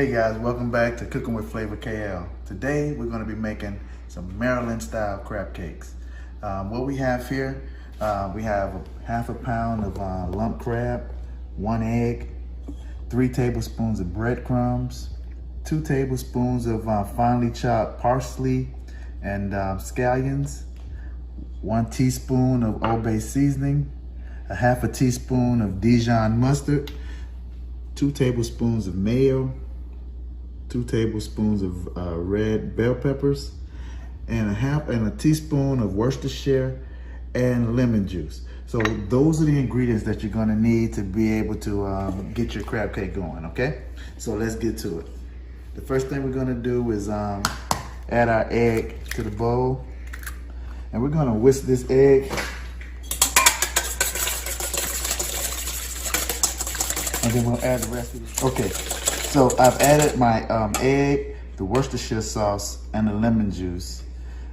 Hey guys, welcome back to Cooking with Flavor KL. Today we're going to be making some Maryland style crab cakes. What we have here, we have half a pound of lump crab, 1 egg, 3 tablespoons of breadcrumbs, 2 tablespoons of finely chopped parsley and scallions, 1 teaspoon of Old Bay seasoning, a half a teaspoon of Dijon mustard, 2 tablespoons of mayo, 2 tablespoons of red bell peppers, and a teaspoon of Worcestershire and lemon juice. So those are the ingredients that you're gonna need to be able to get your crab cake going, okay? So let's get to it. The first thing we're gonna do is add our egg to the bowl. And we're gonna whisk this egg. And then we'll add the rest of it. Okay, so I've added my egg, the Worcestershire sauce, and the lemon juice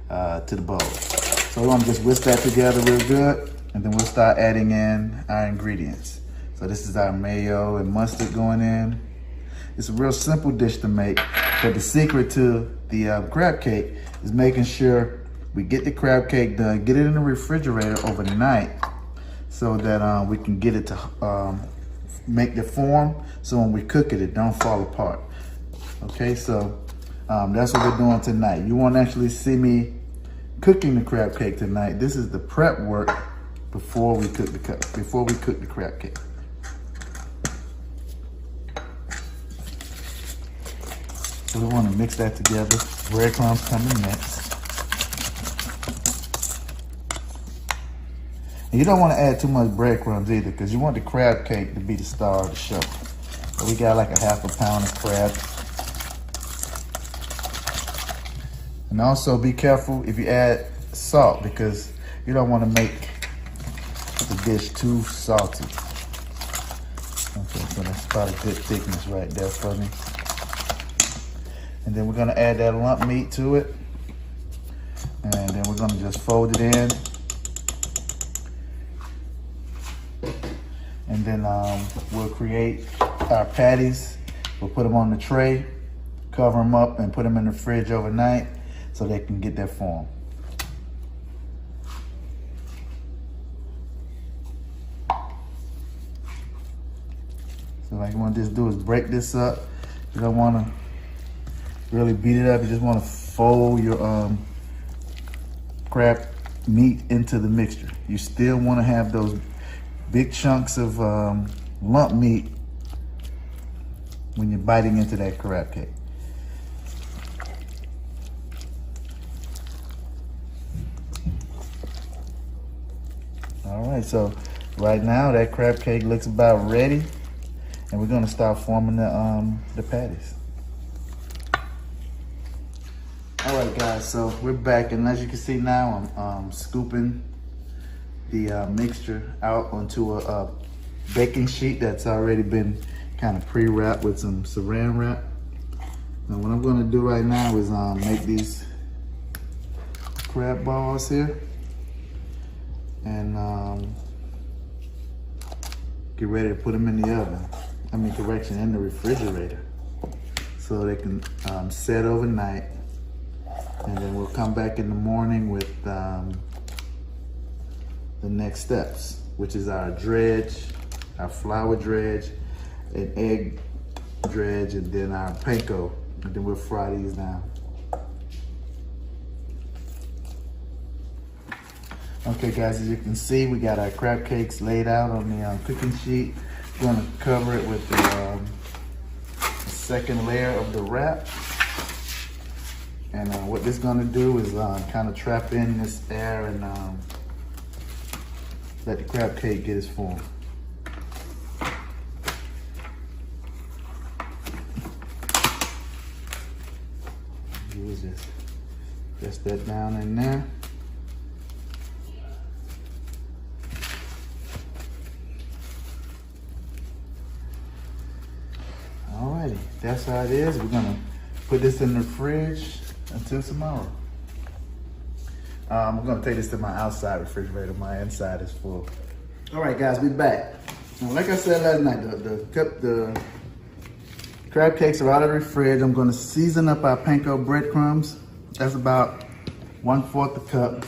to the bowl. So we're gonna just whisk that together real good, and then we'll start adding in our ingredients. So this is our mayo and mustard going in. It's a real simple dish to make, but the secret to the crab cake is making sure we get the crab cake done, get it in the refrigerator overnight so that we can get it to make the form, so when we cook it, it don't fall apart. Okay, so that's what we're doing tonight. You won't actually see me cooking the crab cake tonight. This is the prep work before we cook the crab cake. So we want to mix that together. Breadcrumbs coming next. And you don't want to add too much breadcrumbs either, because you want the crab cake to be the star of the show. So we got like a half a pound of crab. And also be careful if you add salt, because you don't want to make the dish too salty. Okay, so that's about a good thickness right there for me. And then we're gonna add that lump meat to it. And then we're gonna just fold it in. And then we'll create our patties. We'll put them on the tray, cover them up, and put them in the fridge overnight so they can get their form. So like you want to just do is break this up. You don't want to really beat it up. You just want to fold your crab meat into the mixture. You still want to have those big chunks of lump meat when you're biting into that crab cake. All right, so right now that crab cake looks about ready, and we're gonna start forming the patties. All right, guys, so we're back, and as you can see now, I'm scooping the mixture out onto a baking sheet that's already been kind of pre-wrapped with some saran wrap. Now what I'm gonna do right now is make these crab balls here and get ready to put them in the oven. I mean, correction, in the refrigerator, so they can set overnight. And then we'll come back in the morning with the next steps, which is our dredge, our flour dredge, an egg dredge, and then our panko. And then we'll fry these down. Okay guys, as you can see, we got our crab cakes laid out on the cooking sheet. We're gonna cover it with the second layer of the wrap. And what this is gonna do is kind of trap in this air and let the crab cake get its form. We'll just press that down in there. Alrighty, that's how it is. We're gonna put this in the fridge until tomorrow. I'm gonna take this to my outside refrigerator. My inside is full. All right, guys, we back. Now, like I said last night, the Crab cakes are out of the fridge. I'm gonna season up our panko breadcrumbs. That's about 1/4 a cup.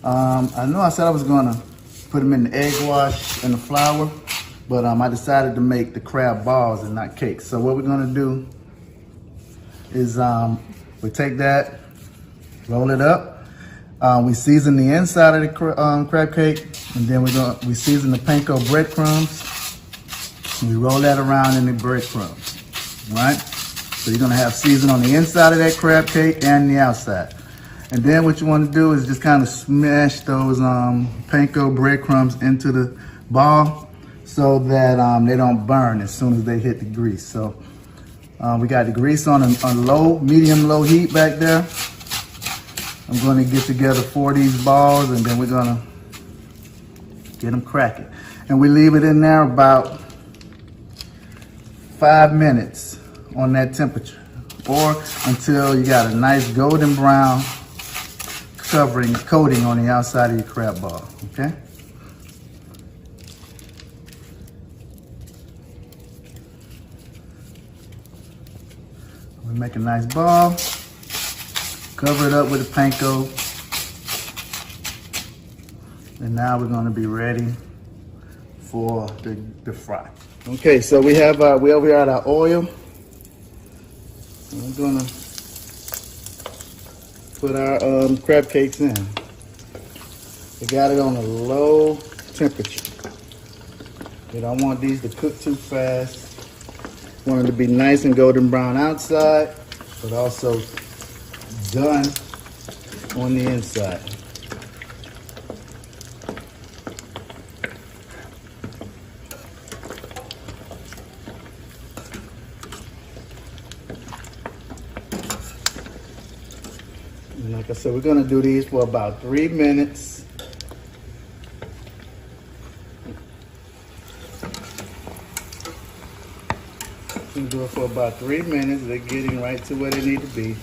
I know I said I was gonna put them in the egg wash and the flour, but I decided to make the crab balls and not cakes. So what we're gonna do is we take that, roll it up. We season the inside of the crab cake, and then we season the panko breadcrumbs. And we roll that around in the breadcrumbs, all right? So you're gonna have season on the inside of that crab cake and the outside. And then what you wanna do is just kind of smash those panko breadcrumbs into the ball so that they don't burn as soon as they hit the grease. So we got the grease on medium-low heat back there. I'm gonna get together 4 of these balls, and then we're gonna get them cracking. And we leave it in there about 5 minutes on that temperature, or until you got a nice golden brown coating on the outside of your crab ball, okay? We make a nice ball, cover it up with the panko, and now we're gonna be ready for the fry. Okay, so we over here at our oil. We're gonna put our crab cakes in. We got it on a low temperature. We don't want these to cook too fast. Want it to be nice and golden brown outside, but also done on the inside. And like I said, we're gonna do these for about 3 minutes. We can do it for about 3 minutes. They're getting right to where they need to be.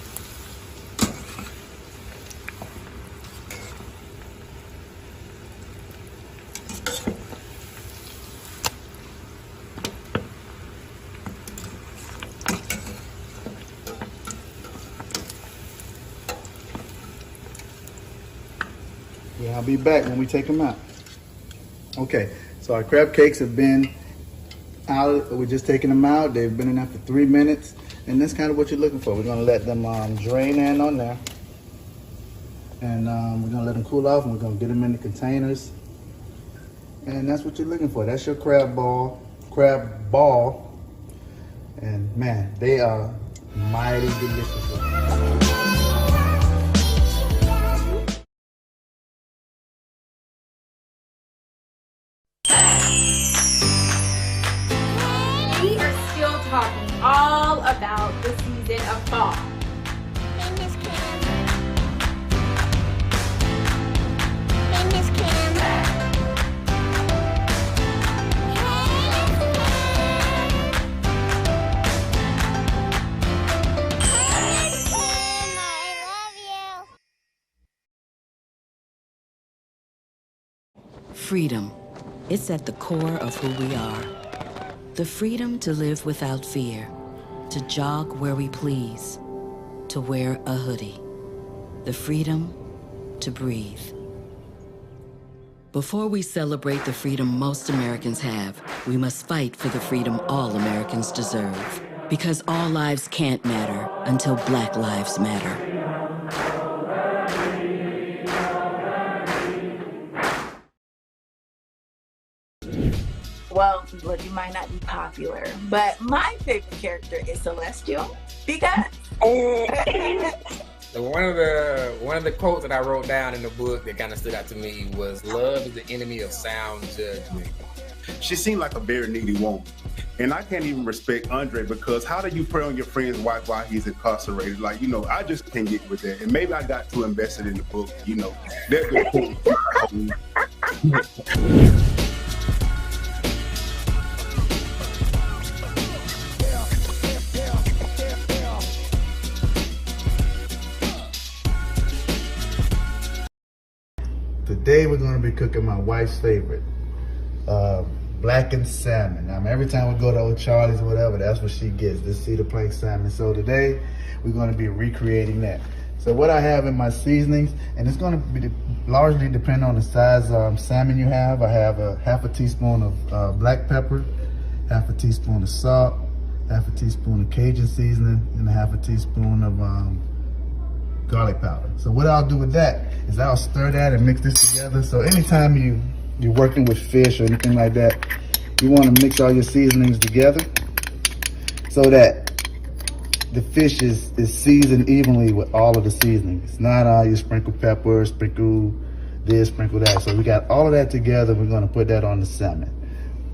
Yeah, I'll be back when we take them out. Okay, so our crab cakes have been out. We're just taking them out. They've been in there for 3 minutes, and that's kind of what you're looking for. We're gonna let them drain in on there, and we're gonna let them cool off, and we're gonna get them in the containers, and that's what you're looking for. That's your crab ball, and man, they are mighty delicious. We are still talking all about the season of fall. Freedom. It's at the core of who we are. The freedom to live without fear, to jog where we please, to wear a hoodie. The freedom to breathe. Before we celebrate the freedom most Americans have, we must fight for the freedom all Americans deserve. Because all lives can't matter until Black lives matter. Well, look, you might not be popular, but my favorite character is Celestial because One of the quotes that I wrote down in the book that kind of stood out to me was, "Love is the enemy of sound judgment." She seemed like a very needy woman. And I can't even respect Andre, because how do you prey on your friend's wife while he's incarcerated? Like, I just can't get with that. And maybe I got too invested in the book, That's the quote. Today we're going to be cooking my wife's favorite, black blackened salmon. Now, every time we go to Old Charlie's or whatever, that's what she gets, this Cedar Plank salmon. So today, we're gonna be recreating that. So what I have in my seasonings, and it's gonna be largely depend on the size of salmon you have. I have a half a teaspoon of black pepper, half a teaspoon of salt, half a teaspoon of Cajun seasoning, and a half a teaspoon of garlic powder. So what I'll do with that is I'll stir that and mix this together. So anytime you're working with fish or anything like that, you want to mix all your seasonings together so that the fish is seasoned evenly with all of the seasonings. It's not you sprinkle pepper, sprinkle this, sprinkle that. So we got all of that together. We're going to put that on the salmon.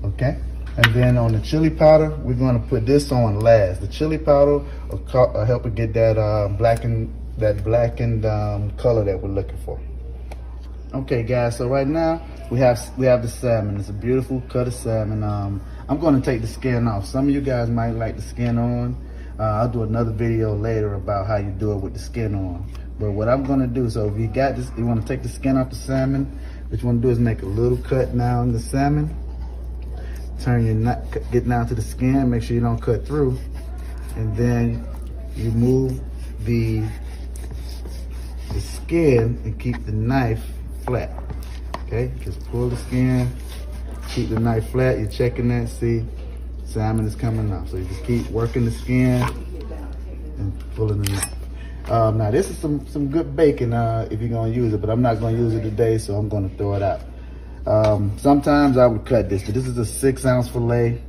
Okay? And then on the chili powder, we're going to put this on last. The chili powder will help it get that blackened color that we're looking for. Okay, guys. So right now we have the salmon. It's a beautiful cut of salmon. I'm going to take the skin off. Some of you guys might like the skin on. I'll do another video later about how you do it with the skin on. But what I'm going to do, so if you got this, you want to take the skin off the salmon. What you want to do is make a little cut now in the salmon. Turn your nut, get down to the skin, make sure you don't cut through, and then you move the skin and keep the knife flat. Okay, just pull the skin, keep the knife flat. You're checking that, see, salmon is coming off. So you just keep working the skin and pulling the knife. Now this is some good bacon if you're gonna use it, but I'm not gonna use it today, so I'm gonna throw it out. Sometimes I would cut this, but this is a 6-ounce fillet.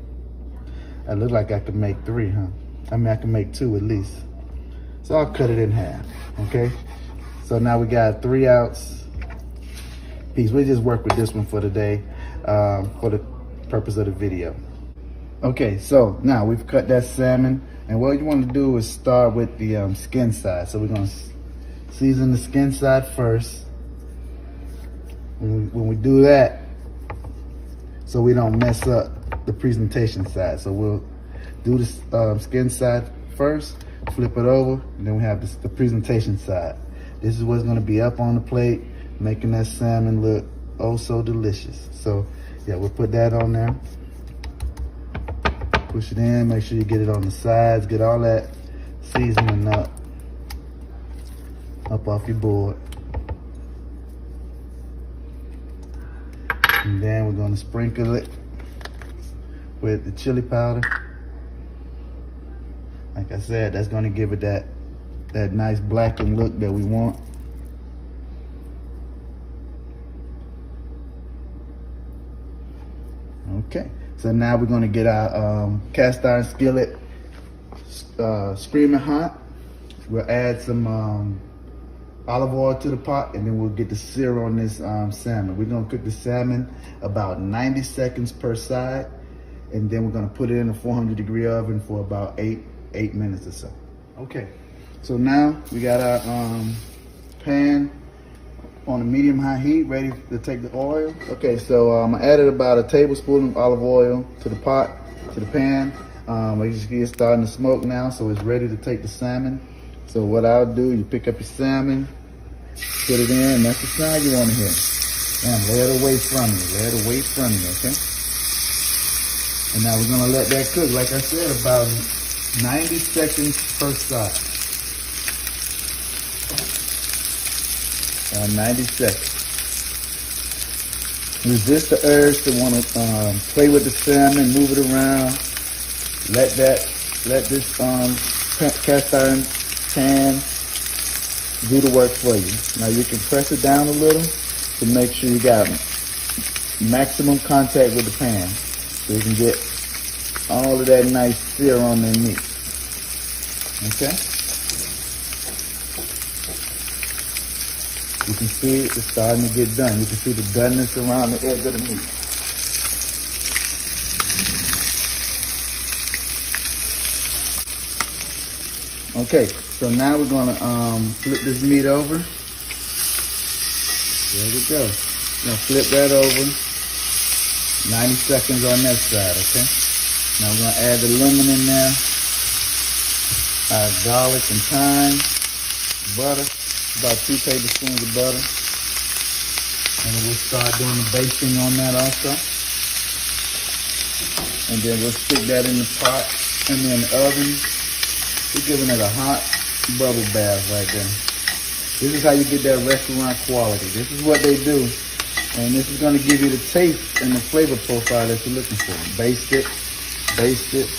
It looks like I could make 3, huh? I mean, I can make 2 at least. So I'll cut it in half, okay? So now we got a 3-ounce piece. We just work with this one for today, for the purpose of the video. Okay, so now we've cut that salmon, and what you want to do is start with the skin side. So we're gonna season the skin side first. When we do that, so we don't mess up the presentation side. So we'll do the skin side first, flip it over, and then we have the presentation side. This is what's gonna be up on the plate, making that salmon look oh so delicious. So yeah, we'll put that on there. Push it in, make sure you get it on the sides, get all that seasoning up off your board. And then we're gonna sprinkle it with the chili powder. Like I said, that's gonna give it that nice blackened look that we want. Okay, so now we're gonna get our cast iron skillet screaming hot. We'll add some olive oil to the pot, and then we'll get the sear on this salmon. We're gonna cook the salmon about 90 seconds per side, and then we're gonna put it in a 400-degree oven for about eight minutes or so. Okay, so now we got our pan on a medium-high heat, ready to take the oil. Okay, so I added about a tablespoon of olive oil to the pot, to the pan. It's starting to smoke now, so it's ready to take the salmon. So what I'll do, you pick up your salmon, put it in, and that's the sound you want to hear. And lay it away from you, lay it away from you, okay? And now we're gonna let that cook, like I said, about 90 seconds per side. 90 seconds. Resist the urge to want to play with the salmon, move it around. Let this cast iron pan do the work for you. Now you can press it down a little to make sure you got maximum contact with the pan, so you can get all of that nice sear on the meat. Okay? You can see it's starting to get done. You can see the doneness around the edge of the meat. Okay, so now we're gonna flip this meat over. There we go. We're gonna flip that over. 90 seconds on that side, okay? Now we're gonna add the lemon in there. Our garlic and thyme, butter. About 2 tablespoons of butter. And we'll start doing the basting on that also. And then we'll stick that in the pot. And then the oven, we're giving it a hot bubble bath right there. This is how you get that restaurant quality. This is what they do. And this is going to give you the taste and the flavor profile that you're looking for. Baste it, baste it.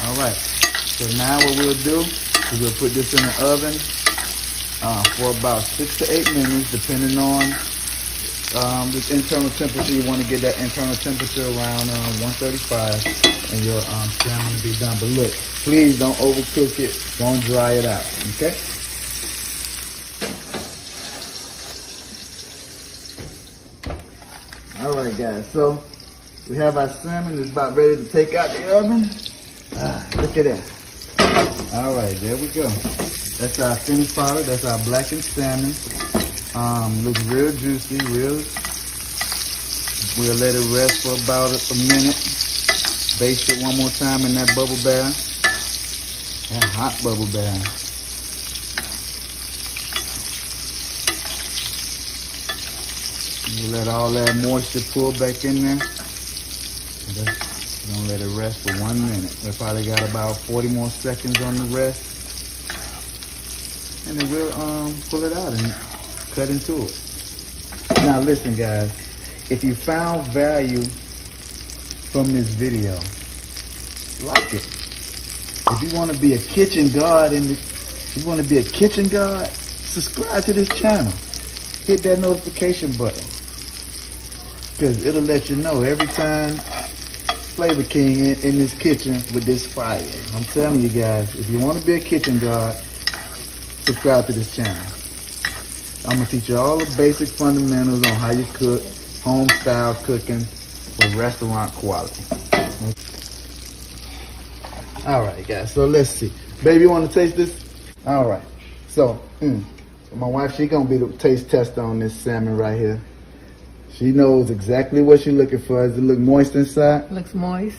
All right, so now what we'll do is we'll put this in the oven for about 6 to 8 minutes, depending on the internal temperature. You want to get that internal temperature around 135, and your salmon will be done. But look, please don't overcook it. Don't dry it out, okay? All right, guys, so we have our salmon. It's about ready to take out the oven. Look at that. All right, there we go. That's our finished product. That's our blackened salmon. Looks real juicy, real. We'll let it rest for about a minute. Baste it one more time in that bubble bath. That hot bubble bath. You let all that moisture pull back in there. We're gonna let it rest for 1 minute. We probably got about 40 more seconds on the rest. And then we'll pull it out and cut into it. Now listen, guys, if you found value from this video, like it. If you want to be a kitchen god subscribe to this channel. Hit that notification button, because it'll let you know every time Flavor King in this kitchen with this fire. I'm telling you guys, if you want to be a kitchen god, subscribe to this channel. I'm going to teach you all the basic fundamentals on how you cook, home style cooking for restaurant quality. All right, guys, so let's see. Baby, you want to taste this? All right. So, my wife, she going to be the taste tester on this salmon right here. She knows exactly what she's looking for. Does it look moist inside? Looks moist.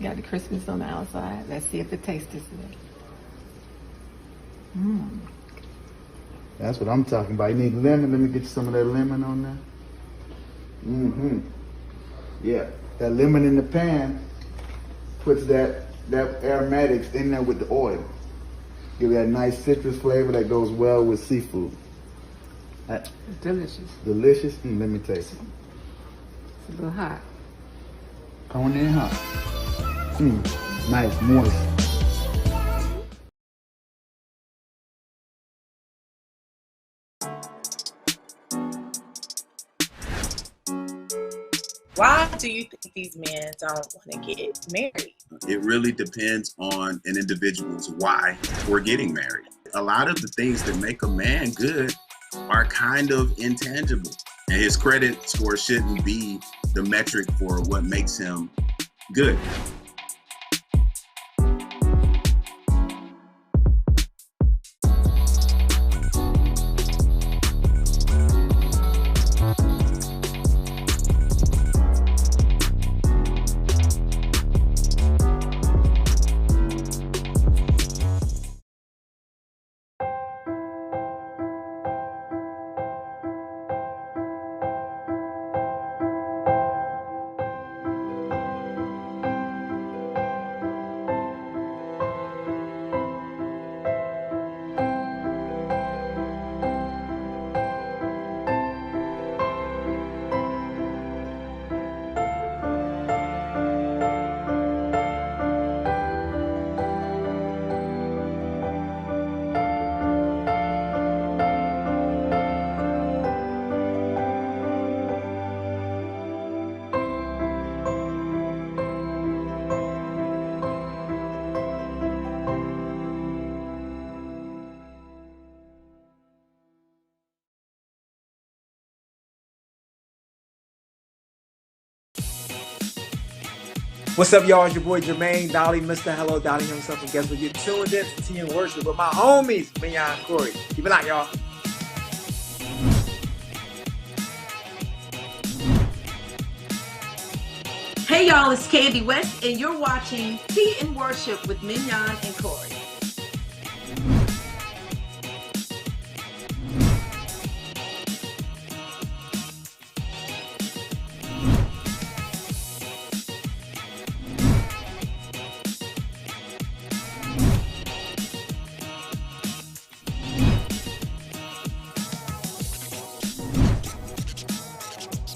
Got the crispness on the outside. Let's see if the taste is there. That's what I'm talking about. You need lemon. Let me get you some of that lemon on there. Yeah, that lemon in the pan puts that aromatics in there with the oil. Give that nice citrus flavor that goes well with seafood. It's delicious. Delicious? Let me taste it. It's a little hot. Coming in hot. Nice, moist. Why do you think these men don't want to get married? It really depends on an individual's why for getting married. A lot of the things that make a man good are kind of intangible. And his credit score shouldn't be the metric for what makes him good. What's up, y'all? It's your boy Jermaine Dolly, Mr. Hello Dolly himself, and guess what? You're tuned in to Tea and Worship with my homies, Mignon and Corey. Keep it out, y'all. Hey, y'all, it's Candy West, and you're watching Tea and Worship with Mignon and Corey.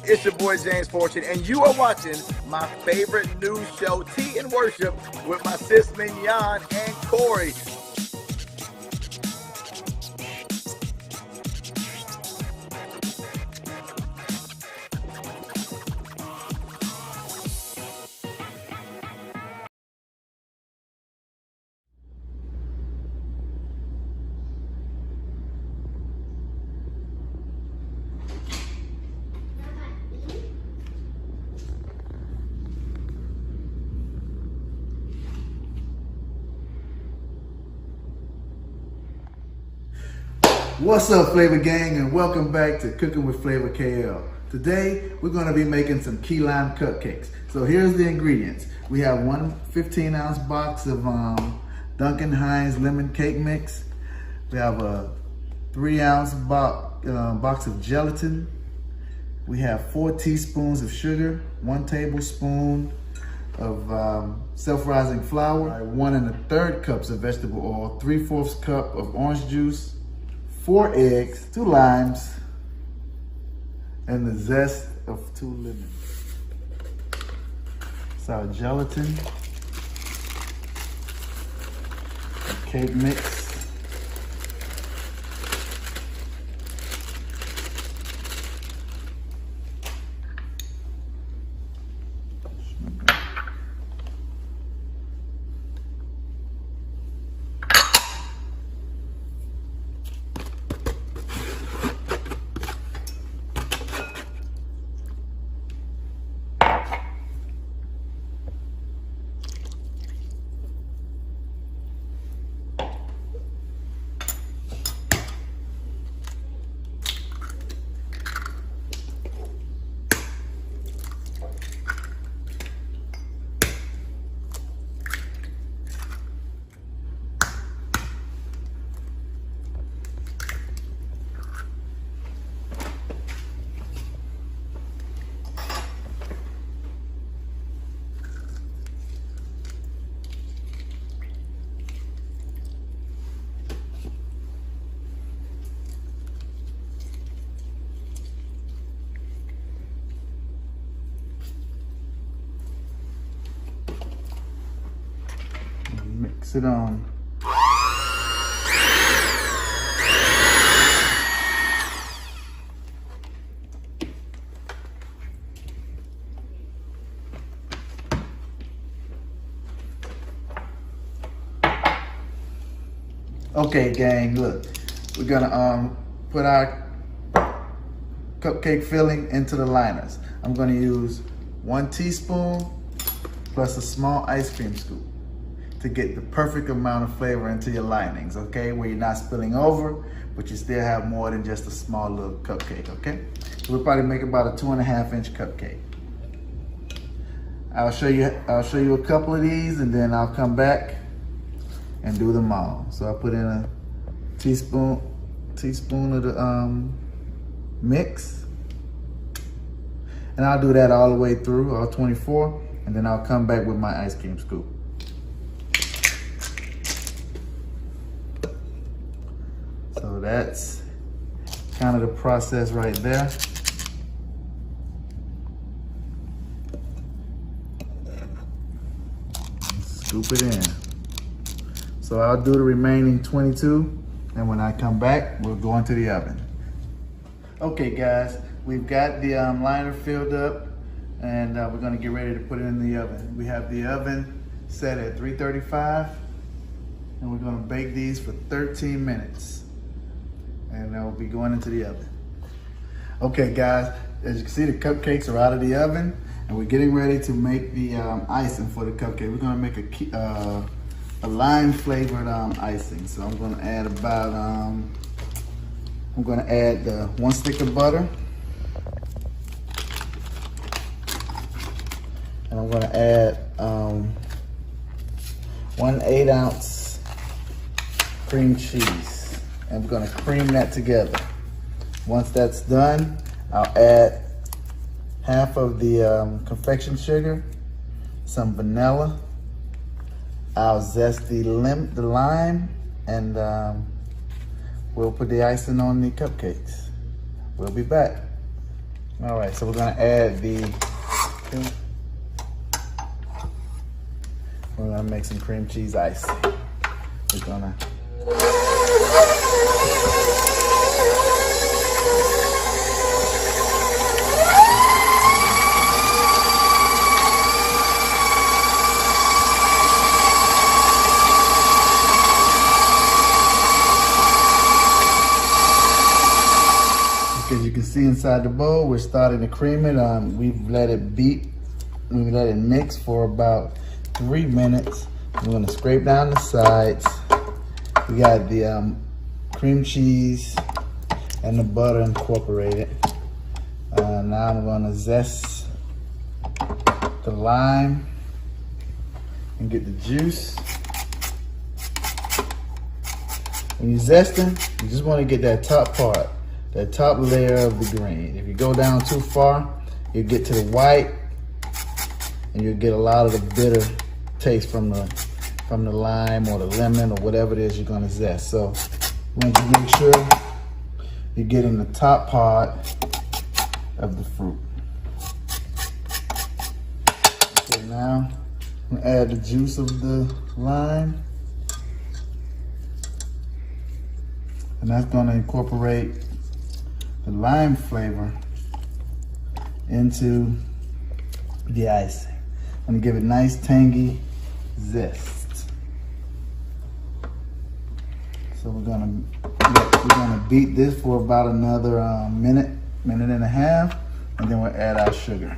It's your boy James Fortune, and you are watching my favorite news show, Tea and Worship, with my sis Mignon and Corey. What's up, Flavor Gang, and welcome back to Cooking with Flavor KL. Today, we're gonna be making some key lime cupcakes. So here's the ingredients. We have one 15-ounce box of Duncan Hines lemon cake mix. We have a 3-ounce box of gelatin. We have 4 teaspoons of sugar, 1 tablespoon of self-rising flour, 1 1/3 cups of vegetable oil, 3/4 cup of orange juice, 4 eggs, 2 limes, and the zest of 2 lemons. So our gelatin, the cake mix, mix it on. Okay, gang, look, we're gonna put our cupcake filling into the liners. I'm gonna use 1 teaspoon plus a small ice cream scoop to get the perfect amount of flavor into your linings, okay? Where you're not spilling over, but you still have more than just a small little cupcake, okay? So we'll probably make about a 2.5-inch cupcake. I'll show you a couple of these, and then I'll come back and do them all. So I'll put in a teaspoon of the mix, and I'll do that all the way through, all 24, and then I'll come back with my ice cream scoop. So that's kind of the process right there. Scoop it in. So I'll do the remaining 22, and when I come back, we'll go into the oven. Okay guys, we've got the liner filled up, and we're gonna get ready to put it in the oven. We have the oven set at 335, and we're gonna bake these for 13 minutes. And they'll be going into the oven. Okay guys, as you can see, the cupcakes are out of the oven, and we're getting ready to make the icing for the cupcake. We're gonna make a lime flavored icing. So I'm gonna add about, I'm gonna add 1 stick of butter. And I'm gonna add 1 8-ounce cream cheese. And we're gonna cream that together. Once that's done, I'll add half of the confection sugar, some vanilla. I'll zest the lime, and we'll put the icing on the cupcakes. We'll be back. All right, so we're gonna add we're gonna make some cream cheese icing. We're gonna as you can see inside the bowl, we're starting to cream it. We've let it beat, we let it mix for about 3 minutes. We're gonna scrape down the sides. We got the cream cheese and the butter incorporated. Now I'm gonna zest the lime and get the juice. When you're zesting, you just wanna get that top part, that top layer of the green. If you go down too far, you get to the white and you'll get a lot of the bitter taste from the lime or the lemon or whatever it is you're gonna zest. So you want to make sure you're getting the top part of the fruit. Okay, now I'm gonna add the juice of the lime. And that's gonna incorporate the lime flavor into the icing. I'm gonna give it nice tangy zest. So we're gonna beat this for about another minute and a half, and then we'll add our sugar.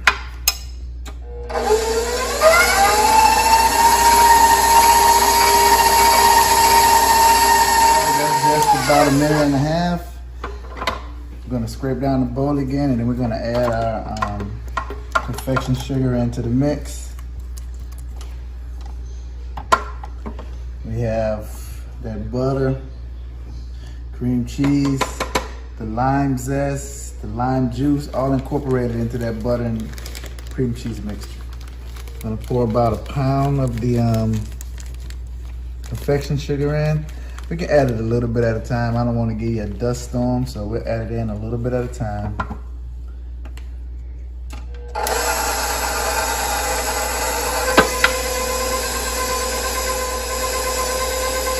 That's just about a minute and a half. We're gonna scrape down the bowl again, and then we're gonna add our confection sugar into the mix. We have that butter, cream cheese, the lime zest, the lime juice, all incorporated into that butter and cream cheese mixture. I'm gonna pour about 1 pound of the confection sugar in. We can add it a little bit at a time. I don't want to give you a dust storm, so we'll add it in a little bit at a time.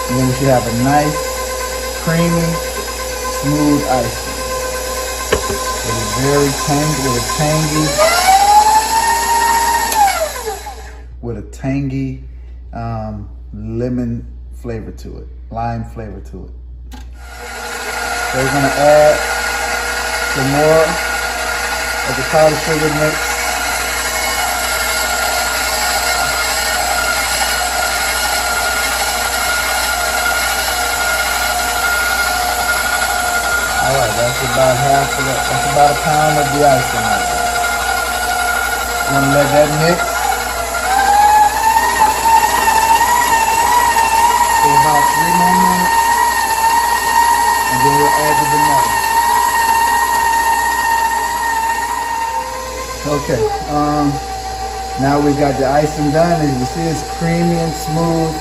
And then we should have a nice, creamy, smooth icing. It is very tangy, with a tangy lemon flavor to it, lime flavor to it. So we're gonna add some more of the powdered sugar mix. All right, that's about half of that. That's about 1 pound of the icing right there. I'm gonna let that mix for about 3 more minutes, and then we'll add the vanilla. Okay, now we got the icing done. As you see, it's creamy and smooth.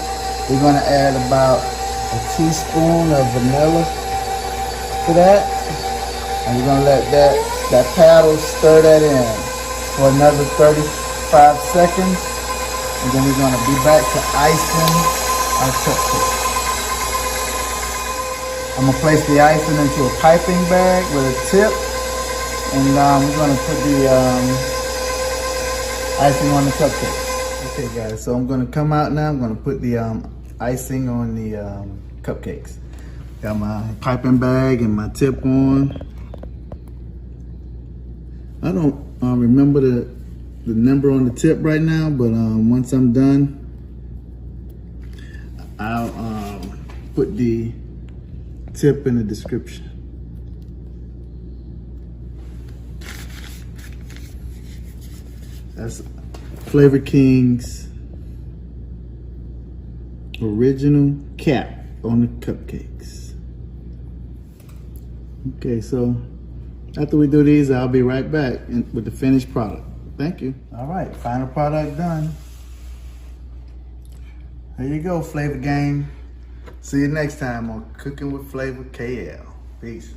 We're gonna add about a teaspoon of vanilla to that, and we're gonna let that paddle stir that in for another 35 seconds, and then we're gonna be back to icing our cupcake. I'm gonna place the icing into a piping bag with a tip, and we're gonna put the icing on the cupcake. Okay guys, so I'm gonna come out now. I'm gonna put the icing on the cupcakes. Got my piping bag and my tip on. I don't remember the number on the tip right now, but once I'm done, I'll put the tip in the description. That's Flavor King's original cap on the cupcakes. Okay, so after we do these, I'll be right back with the finished product. Thank you. All right, final product done. There you go, Flavor Gang. See you next time on Cooking with Flavor KL. Peace.